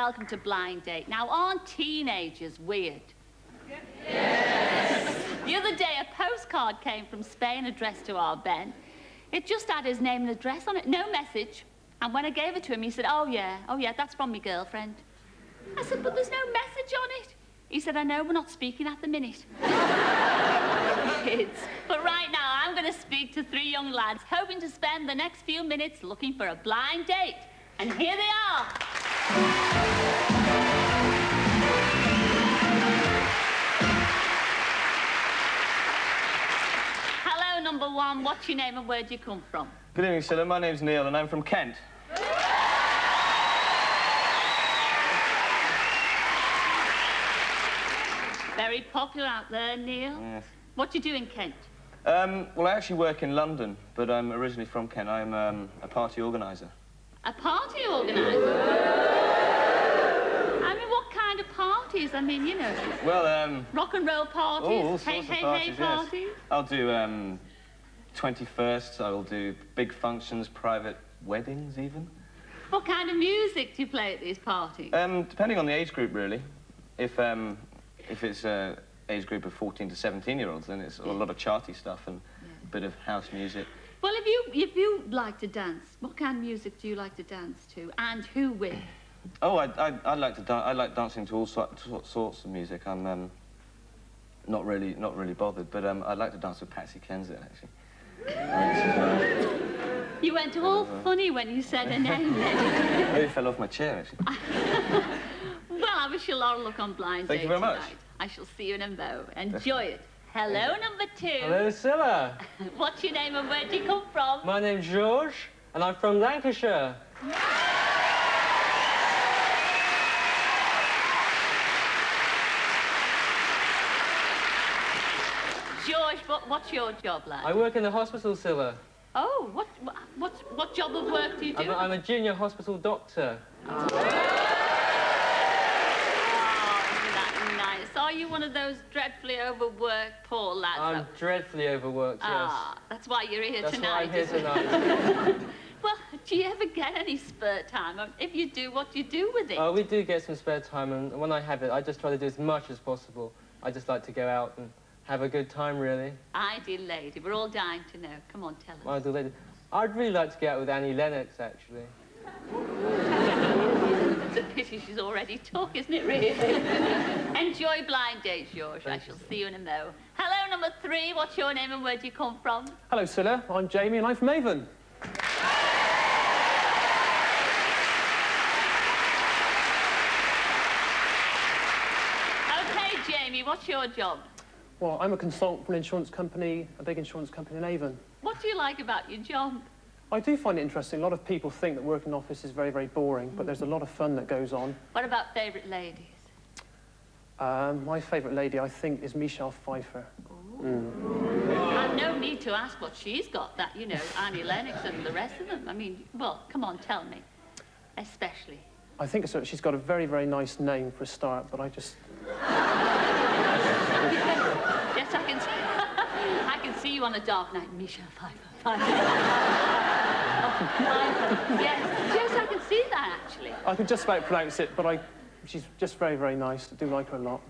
welcome to Blind Date. Now, aren't teenagers weird? Yes. The other day, a postcard came from Spain addressed to our Ben. It just had his name and address on it, no message. And when I gave it to him, he said, oh, yeah, that's from my girlfriend. I said, but there's no message on it. He said, I know, we're not speaking at the minute. Kids. But right now, I'm going to speak to 3 young lads, hoping to spend the next few minutes looking for a blind date. And here they are. Hello, number 1. What's your name and where do you come from? Good evening, Cilla. My name's Neil and I'm from Kent. Very popular out there, Neil. Yes. What do you do in Kent? Well, I actually work in London, but I'm originally from Kent. I'm a party organiser. A party organiser? I mean, what kind of parties? I mean, you know... Well, rock and roll parties? Oh, all sorts of parties, parties? Yes. I'll do 21sts, I'll do big functions, private weddings, even. What kind of music do you play at these parties? Depending on the age group, really. If it's an age group of 14 to 17-year-olds, then it's a lot of charty stuff and a bit of house music. Well, if you like to dance, what kind of music do you like to dance to, and who with? Oh, I like to I like dancing to all sorts of music. I'm not really bothered, but I like to dance with Patsy Kensit, actually. You went all funny when you said her name. I really fell off my chair, actually. Well, I wish you a lot of luck on Blind Date. Thank you very much. I shall see you in a mo. Enjoy it. Hello, number 2. Hello, Cilla. What's your name and where do you come from? My name's George, and I'm from Lancashire. George, what's your job, lad? I work in the hospital, Cilla. Oh, what job of work do you do? I'm a junior hospital doctor. Are you one of those dreadfully overworked poor lads? I'm dreadfully overworked, yes. Ah, that's why you're here tonight. That's why I'm here tonight. Well, do you ever get any spare time? If you do, what do you do with it? Oh, we do get some spare time, and when I have it, I just try to do as much as possible. I just like to go out and have a good time, really. Ideal lady. We're all dying to know. Come on, tell us. Ideal lady. I'd really like to get out with Annie Lennox, actually. It's a pity she's already took, isn't it, really? Enjoy Blind Date, George. I shall see you in a mo. Hello, number 3. What's your name and where do you come from? Hello, Cilla. I'm Jamie and I'm from Avon. OK, Jamie, what's your job? Well, I'm a consultant for an insurance company, a big insurance company in Avon. What do you like about your job? I do find it interesting. A lot of people think that working in an office is very, very boring, but there's a lot of fun that goes on. What about favourite ladies? My favourite lady, I think, is Michelle Pfeiffer. I've no need to ask what she's got, that, you know, Annie Lennox and the rest of them. I mean, well, come on, tell me. Especially. I think she's got a very, very nice name for a start, but I just... Yes, I can see you on a dark night, Michelle Pfeiffer. Yes, I can see that, actually. I can just about pronounce it, but she's just very, very nice. I do like her a lot.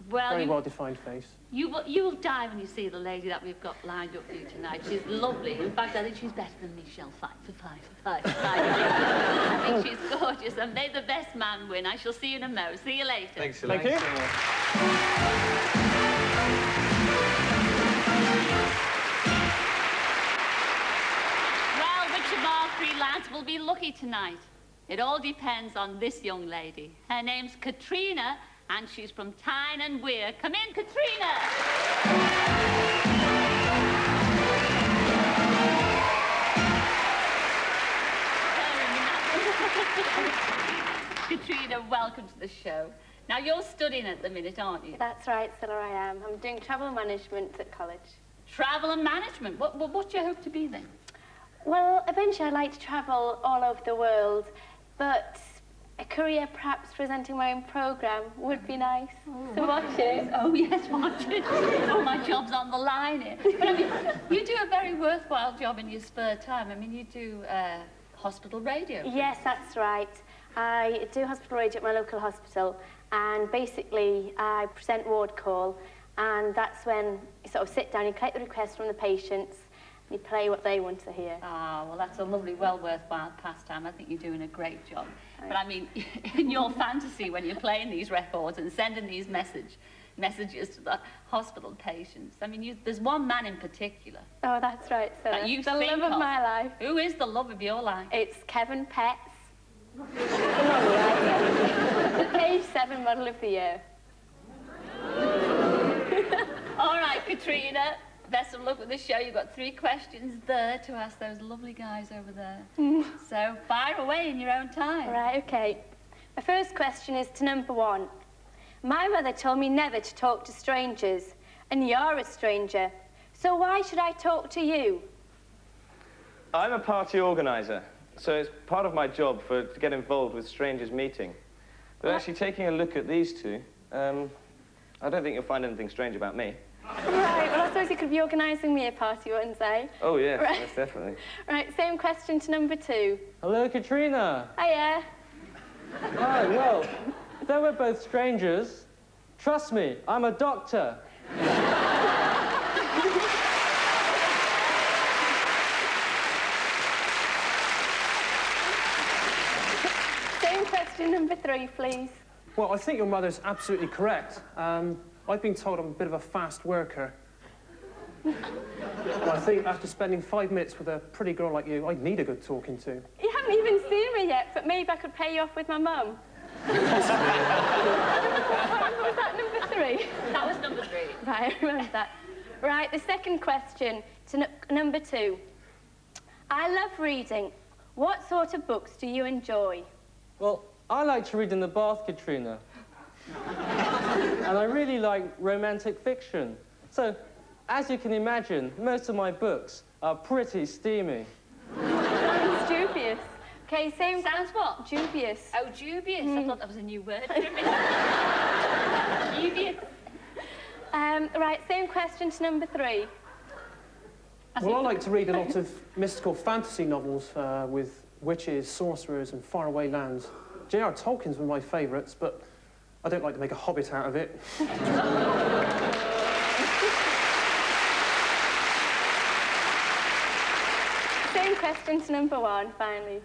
Well, very well-defined face. You will die when you see the lady that we've got lined up for you tonight. She's lovely. In fact, I think she's better than Michelle Pfeiffer. I think she's gorgeous, and may the best man win. I shall see you in a mo. See you later. Thanks, Thank you. Well, which of our 3 lads will be lucky tonight? It all depends on this young lady. Her name's Katrina, and she's from Tyne and Weir. Come in, Katrina! Katrina, welcome to the show. Now, you're studying at the minute, aren't you? That's right, Cilla, I am. I'm doing travel management at college. Travel and management? What do you hope to be then? Well, eventually I'd like to travel all over the world, but a career perhaps presenting my own programme would be nice. So watch it. Oh, yes, watch it. Oh, my job's on the line here. But, I mean, you do a very worthwhile job in your spare time. I mean, you do hospital radio. Yes, that's right. I do hospital radio at my local hospital, and basically I present ward call, and that's when you sort of sit down, you collect the requests from the patients, and you play what they want to hear. Ah, well, that's a lovely, well worthwhile pastime. I think you're doing a great job. But I mean, in your fantasy, when you're playing these records and sending these messages to the hospital patients, I mean, there's one man in particular. Oh, that's right, sir. That you the think love of my life. Who is the love of your life? It's Kevin Petts. The Page 7 Model of the Year. All right, Katrina, best of luck with the show. You've got 3 questions there to ask those lovely guys over there. So fire away in your own time. Right, okay. My first question is to number 1. My mother told me never to talk to strangers, and you're a stranger. So why should I talk to you? I'm a party organiser, so it's part of my job to get involved with strangers meeting. But actually taking a look at these two, I don't think you'll find anything strange about me. Right, well, I suppose you could be organising me a party one day. Oh, yeah, Right. yes, definitely. Right, same question to number 2. Hello, Katrina. Hiya. Hi, well, though we're both strangers, trust me, I'm a doctor. Same question number 3, please. Well, I think your mother's absolutely correct. I've been told I'm a bit of a fast worker. But I think after spending 5 minutes with a pretty girl like you, I'd need a good talking to. You haven't even seen me yet, but maybe I could pay you off with my mum. Was that number 3? That was number 3. Right, I remember that. Right, the second question to number 2. I love reading. What sort of books do you enjoy? Well, I like to read in the bath, Katrina. And I really like romantic fiction. So, as you can imagine, most of my books are pretty steamy. Sounds dubious. Okay, same... Sounds what? Dubious. Oh, dubious. I thought that was a new word for me. Dubious. Right, same question to number 3. Well, I like to read a lot of mystical fantasy novels with witches, sorcerers, and faraway lands. J.R. Tolkien's one of my favourites, but I don't like to make a hobbit out of it. Same question to number 1, finally.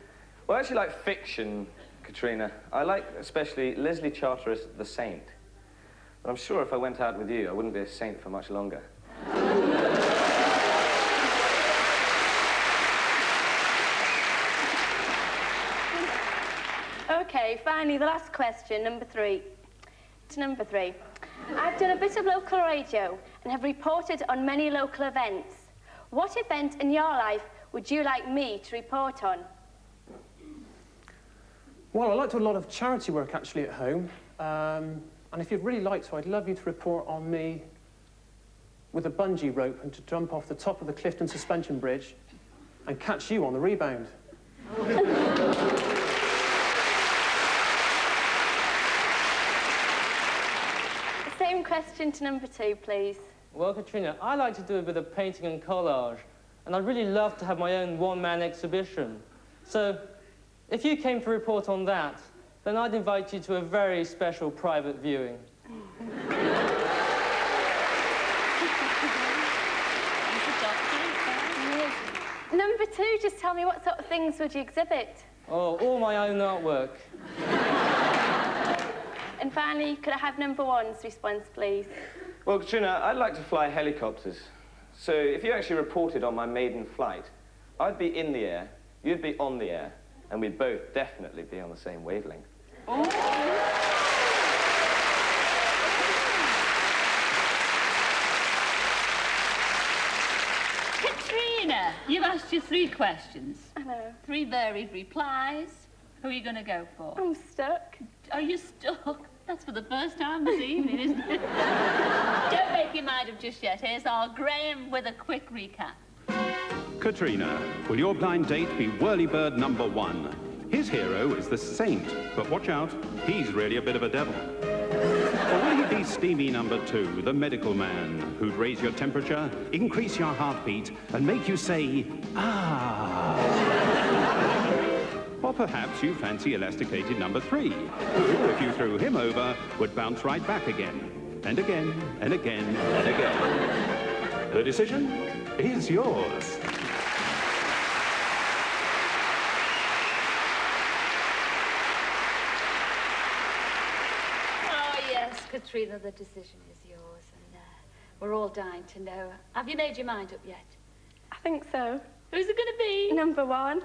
Well, I actually like fiction, Katrina. I like especially Leslie Charteris' The Saint. But I'm sure if I went out with you, I wouldn't be a saint for much longer. Okay, finally, the last question, number 3. To number 3. I've done a bit of local radio and have reported on many local events. What event in your life would you like me to report on? Well, I like to do a lot of charity work, actually, at home. And if you'd really like to, I'd love you to report on me with a bungee rope and to jump off the top of the Clifton Suspension Bridge and catch you on the rebound. Same question to number 2, please. Well, Katrina, I like to do a bit of painting and collage, and I'd really love to have my own one-man exhibition. So, if you came to report on that, then I'd invite you to a very special private viewing. Number 2, just tell me what sort of things would you exhibit? Oh, all my own artwork. And finally, could I have number 1's response, please? Well, Katrina, I'd like to fly helicopters. So if you actually reported on my maiden flight, I'd be in the air, you'd be on the air, and we'd both definitely be on the same wavelength. Katrina, you've asked you 3 questions. I know. 3 varied replies. Who are you going to go for? I'm stuck. Are you stuck? That's for the first time this evening, isn't it? Don't make your mind up just yet. Here's our Graham with a quick recap. Katrina, will your blind date be whirlybird number 1? His hero is the saint, but watch out, he's really a bit of a devil. Or will he be steamy number 2, the medical man, who'd raise your temperature, increase your heartbeat, and make you say, ah? Or perhaps you fancy elasticated number 3, who, if you threw him over, would bounce right back again. And again, and again, and again. The decision is yours. Oh, yes, Katrina, the decision is yours, and we're all dying to know. Have you made your mind up yet? I think so. Who's it going to be? Number 1.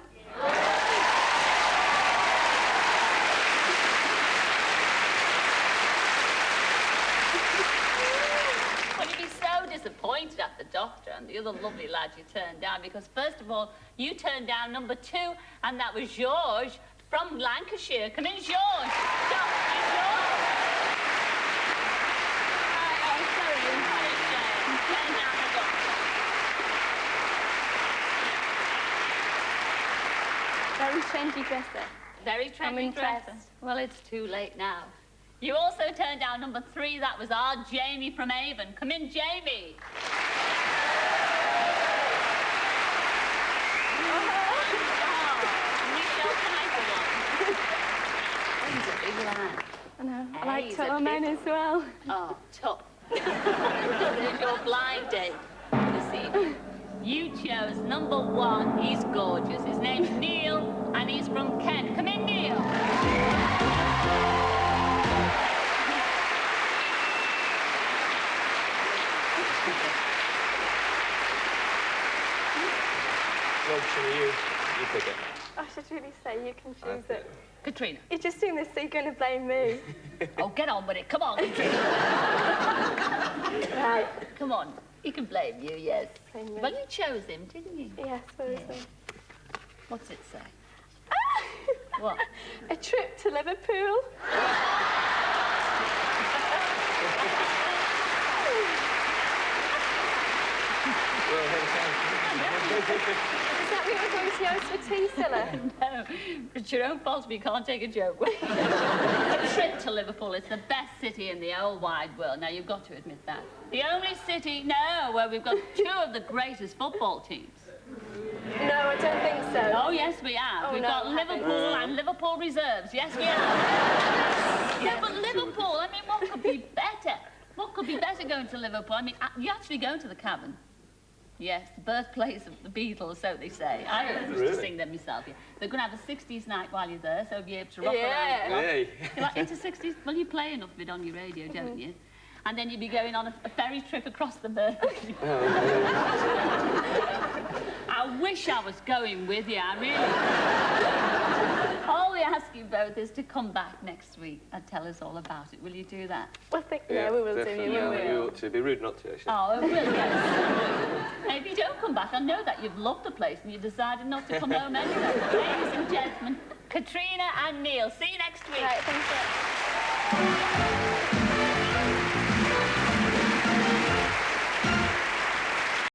Well, you'd be so disappointed at the doctor and the other lovely lad you turned down, because first of all, you turned down number 2, and that was George from Lancashire. Come in, George. George. Oh, sorry, what a shame. Turn down the doctor. Very trendy dresser. Very trendy I'm impressed. dresser. Well, it's too late now. You also turned down number 3. That was our Jamie from Avon. Come in, Jamie. I know. I like taller men as well. Oh, tough. There's your blind date this evening. You chose number 1. He's gorgeous. His name's Neil, and he's from Kent. Come in, Neil. Well, you pick it. I should really say you can choose it. Katrina. You're just doing this so you're going to blame me. Oh, get on with it. Come on, Katrina. Right. Come on. He can blame you, yes. Blame me. Well, you chose him, didn't you? Yes, what is Yeah. it? What's it say? What? A trip to Liverpool. Does that mean we're going to yours for tea, Cilla? No, it's your own fault if you can't take a joke. A trip to Liverpool is the best city in the whole wide world. Now, you've got to admit that. The only city, where we've got 2 of the greatest football teams. No, I don't think so. Oh, yes, we have. Oh, We've no, got we haven't. Liverpool and Liverpool reserves. Yes, we have. Yeah, but Liverpool, I mean, what could be better? What could be better going to Liverpool? I mean, you actually go to the Cavern. Yes, the birthplace of the Beatles, so they say. I used to sing them myself. Yeah. They're going to have a 60s night while you're there, so you'll be able to rock around. Hey. You're like, into 60s? Well, you play enough of it on your radio, don't you? And then you'd be going on a ferry trip across the Mersey. I wish I was going with you, I really. All we ask you both is to come back next week and tell us all about it. Will you do that? Well, yeah, we will definitely. do. Yeah, We we will. ought to. It'd be rude not to, actually. Oh, it will, yes. And if you don't come back, I know that you've loved the place and you decided not to come home anyway. Ladies and gentlemen, Katrina and Neil. See you next week. Right, thank you.